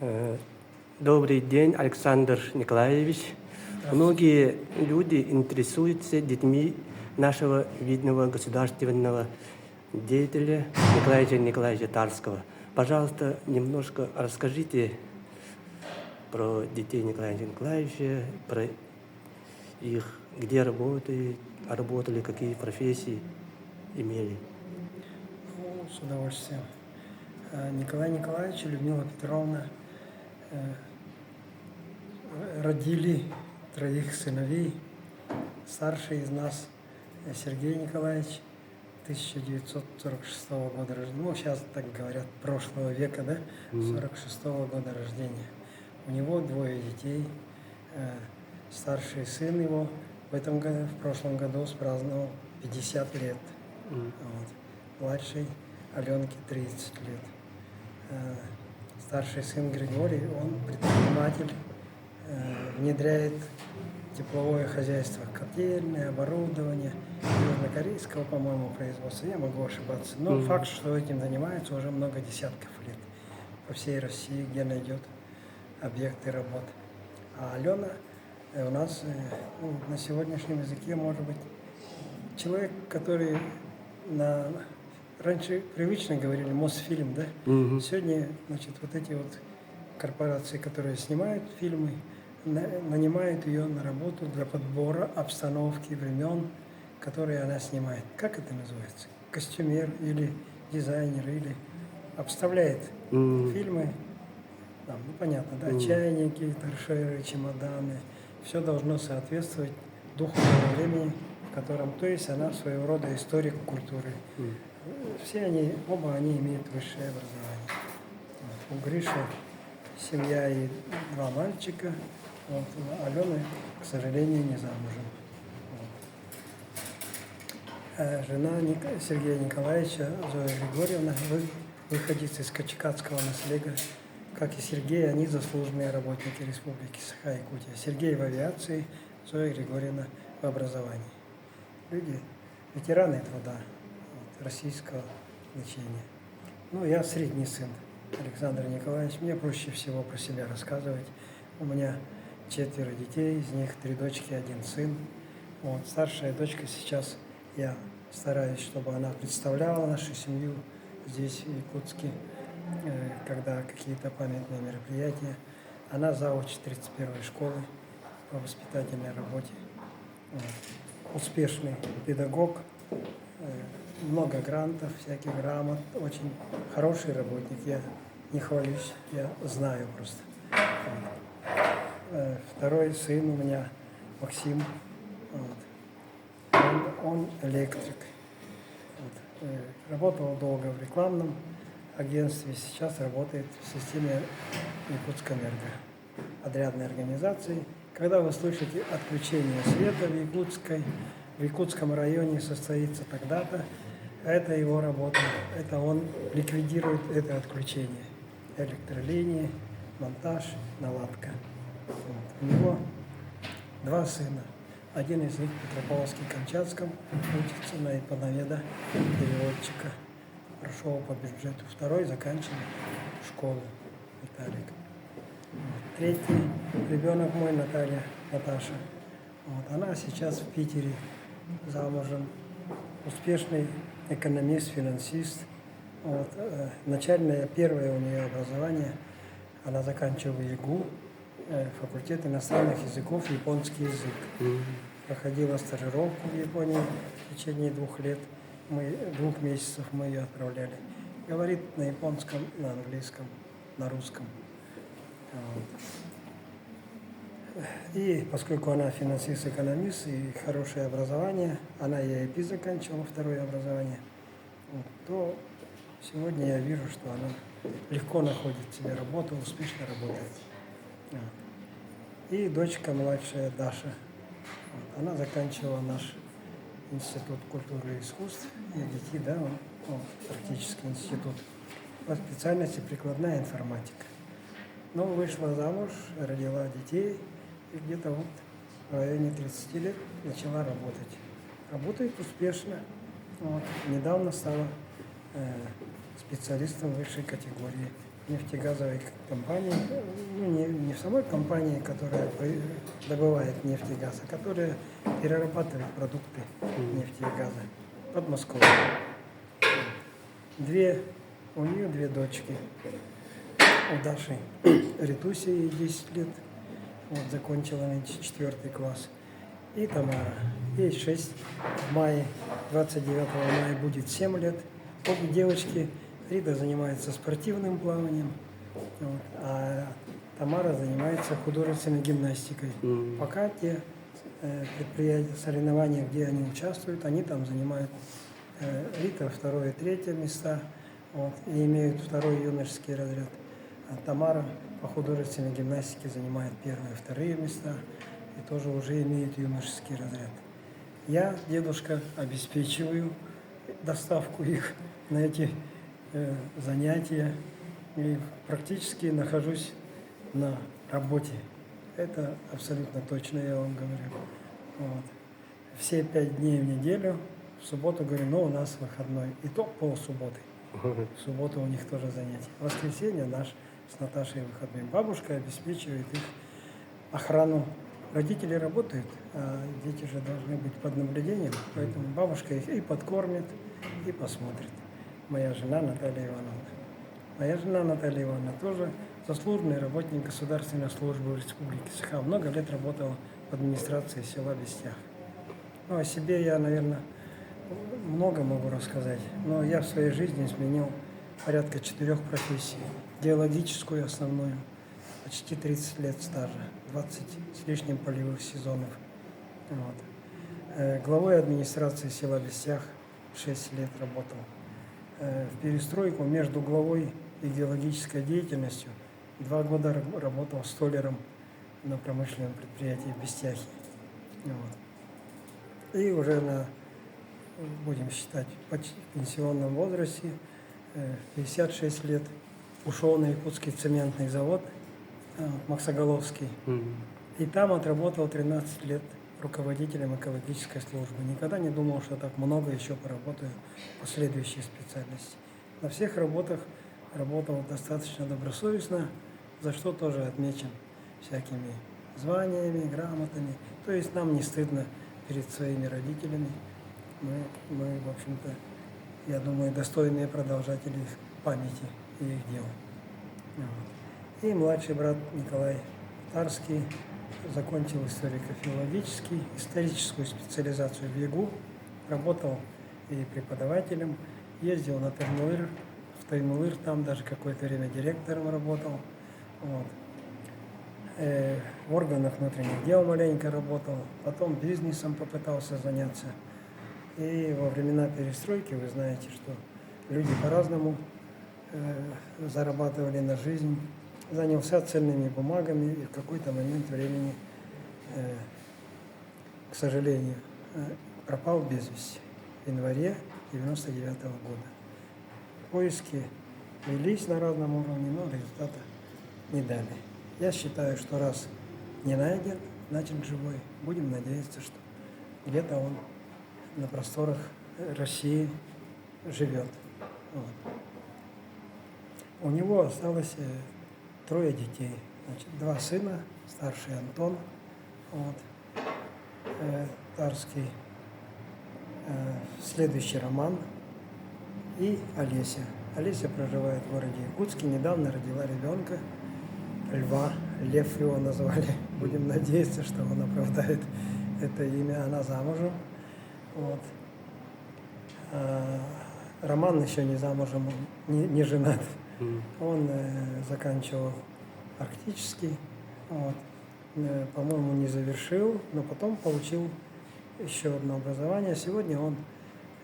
Э, Добрый день, Александр Николаевич. Многие люди интересуются детьми нашего видного государственного деятеля Николая Николаевича Тарского. Пожалуйста, немножко расскажите про детей Николая Николаевича, про их, где работали, какие профессии имели. Ну, с удовольствием. Николай Николаевич и Людмила Петровна родили 3 сыновей. Старший из нас Сергей Николаевич, 1946 года рождения. Ну, сейчас так говорят, прошлого века, да? 46 года рождения. У него 2 детей. Старший сын его в прошлом году спраздновал 50 лет. Вот. Младший Аленке 30 лет. Старший сын Григорий, он предприниматель, внедряет тепловое хозяйство, котельное, оборудование, южнокорейского, по-моему, производства. Я могу ошибаться. Но факт, что этим занимается уже много десятков лет по всей России, где найдет объекты работ. А Алена у нас на сегодняшнем языке, может быть, человек, который раньше привычно говорили Мосфильм, да? Сегодня, значит, вот эти вот корпорации, которые снимают фильмы, нанимают ее на работу для подбора обстановки, времен, которые она снимает. Как это называется? Костюмер или дизайнер, или обставляет фильмы. Ну, понятно, да? Чайники, торшеры, чемоданы. Все должно соответствовать духу того времени, в котором, то есть она своего рода историк культуры. Все они, оба они имеют высшее образование. Вот. У Гриши семья и 2 мальчика. Вот. Алена, к сожалению, не замужем. Вот. Жена Сергея Николаевича, Зоя Григорьевна, выходец из качкатского наследия. Как и Сергей, они заслуженные работники Республики Саха-Якутия. Сергей в авиации, Зоя Григорьевна в образовании. Люди, ветераны труда российского значения. Ну, я средний сын Александр Николаевич. Мне проще всего про себя рассказывать. У меня 4 детей, из них 3 дочки, 1 сын. Вот. Старшая дочка сейчас, я стараюсь, чтобы она представляла нашу семью здесь, в Якутске, когда какие-то памятные мероприятия. Она завуч 31-й школы по воспитательной работе. Вот. Успешный педагог, много грантов, всяких грамот, очень хороший работник. Я не хвалюсь, я знаю просто. Второй сын у меня Максим. Вот. Он электрик. Вот. Работал долго в рекламном агентстве, сейчас работает в системе Якутскэнерго, подрядной организации. Когда вы слышите отключение света в Якутском районе состоится тогда-то, это его работа, это он ликвидирует это отключение. Электролинии, монтаж, наладка. Вот. У него 2 сына. Один из них в Петропавловске-Камчатском учится на ипановеда, переводчика. Прошел по бюджету. 2 заканчивает школу, Виталик. Вот. 3 ребенок мой, Наташа. Вот. Она сейчас в Питере замужем. Успешный экономист, финансист. Вот. Начальное, первое у нее образование. Она заканчивала ИГУ, факультет иностранных языков, японский язык. Проходила стажировку в Японии в течение 2 лет. 2 месяцев мы ее отправляли. Говорит на японском, на английском, на русском. Вот. И поскольку она финансист-экономист и хорошее образование, она и IP заканчивала, 2-е образование, вот, то сегодня я вижу, что она легко находит себе работу, успешно работает. Вот. И дочка младшая Даша, вот, она заканчивала наш Институт культуры и искусств, ИГТ, да, практически институт, по специальности прикладная информатика. Но вышла замуж, родила детей, и где-то вот в районе 30 лет начала работать. Работает успешно. Вот. Недавно стала специалистом высшей категории нефтегазовой компании, ну, не в самой компании, которая добывает нефть и газ, а которая перерабатывает продукты нефти и газа. Подмосковье. У нее две дочки. У Даши Ритусе, ей 10 лет, вот, закончила нынче 4 класс. И Тамара, ей 6, в мае, 29 мая будет 7 лет. Обе девочки, Рита занимается спортивным плаванием, вот, а Тамара занимается художественной гимнастикой. Пока те предприятия, соревнования, где они участвуют, они там занимают Рита 2 и 3 места, вот, и имеют 2-й юношеский разряд. А Тамара по художественной гимнастике занимает 1-е и 2-е места и тоже уже имеет юношеский разряд. Я, дедушка, обеспечиваю доставку их на эти занятия и практически нахожусь на работе. Это абсолютно точно, я вам говорю. Вот. Все 5 дней в неделю, в субботу, говорю, но у нас выходной. И то полсубботы. В субботу у них тоже занятия. В воскресенье наш с Наташей выходной. Бабушка обеспечивает их охрану. Родители работают, а дети же должны быть под наблюдением, поэтому бабушка их и подкормит, и посмотрит. Моя жена Наталья Ивановна. Моя жена Наталья Ивановна тоже заслуженный работник государственной службы в Республике Саха. Много лет работала в администрации села Бестях. Ну, о себе я, наверное, много могу рассказать, но я в своей жизни сменил порядка 4 профессий. Геологическую основную, почти 30 лет стажа, 20 с лишним полевых сезонов. Вот. Главой администрации села Бестях 6 лет работал. В перестройку между главой и геологической деятельностью 2 года работал столяром на промышленном предприятии в Бестяхе. Вот. И уже будем считать, почти в пенсионном возрасте, 56 лет, ушел на Якутский цементный завод Максоголовский. И там отработал 13 лет руководителем экологической службы. Никогда не думал, что так много еще поработаю по следующей специальности. На всех работах работал достаточно добросовестно, за что тоже отмечен всякими званиями, грамотами. То есть нам не стыдно перед своими родителями. Мы, в общем-то, я думаю, достойные продолжатели их памяти и их дел. Вот. И младший брат Николай Тарский закончил историческую специализацию в ЕГУ, работал и преподавателем, ездил на Таймыр, в Таймыр там даже какое-то время директором работал. Вот. В органах внутренних дел маленько работал, потом бизнесом попытался заняться. И во времена перестройки, вы знаете, что люди по-разному зарабатывали на жизнь. Занялся ценными бумагами и в какой-то момент времени, к сожалению, пропал без вести в январе 1999 года. Поиски велись на разном уровне, но результата не дали. Я считаю, что раз не найден, значит живой. Будем надеяться, что где-то он на просторах России живет. Вот. У него осталось 3 детей. Значит, 2 сына, старший Антон, вот, Тарский, следующий Роман и Олеся. Олеся проживает в городе Якутске, недавно родила ребенка, Льва, Лев его назвали. Будем надеяться, что он оправдает это имя, она замужем. Вот. Роман еще не замужем, он не женат. Он заканчивал арктический, вот, по-моему, не завершил, но потом получил еще одно образование. Сегодня он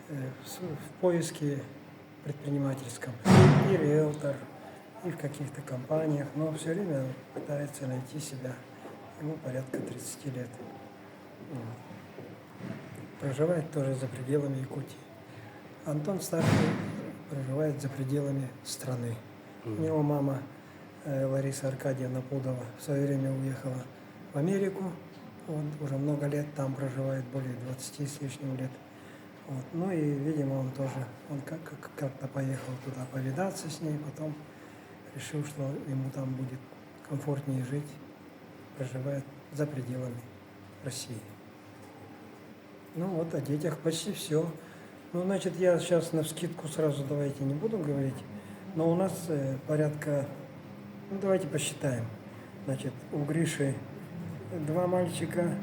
в поиске предпринимательском, и риэлтор, и в каких-то компаниях, но все время пытается найти себя. Ему порядка 30 лет. Вот. Проживает тоже за пределами Якутии. Антон старший проживает за пределами страны. У него мама Лариса Аркадьевна Пудова в свое время уехала в Америку. Он уже много лет там проживает, более 20 с лишним лет. Вот. Ну и, видимо, он тоже, он как-то поехал туда повидаться с ней, потом решил, что ему там будет комфортнее жить, проживает за пределами России. Ну вот о детях почти все. Ну, значит, я сейчас навскидку сразу давайте не буду говорить, но у нас порядка, ну давайте посчитаем. Значит, у Гриши 2 мальчика,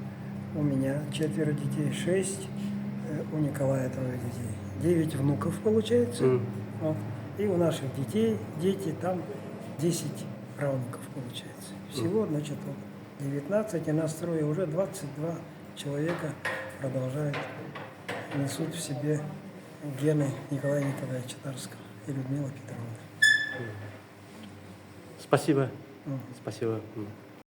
у меня 4 детей, 6, у Николая 3 детей. 9 внуков получается. Вот. И у наших детей, дети, там 10 правнуков получается. Всего, значит, вот 19, и нас трое, уже 22 человека продолжают, несут в себе гены Николая Николаевича Тарского и Людмилы Петровны. Спасибо. Мгм. Спасибо.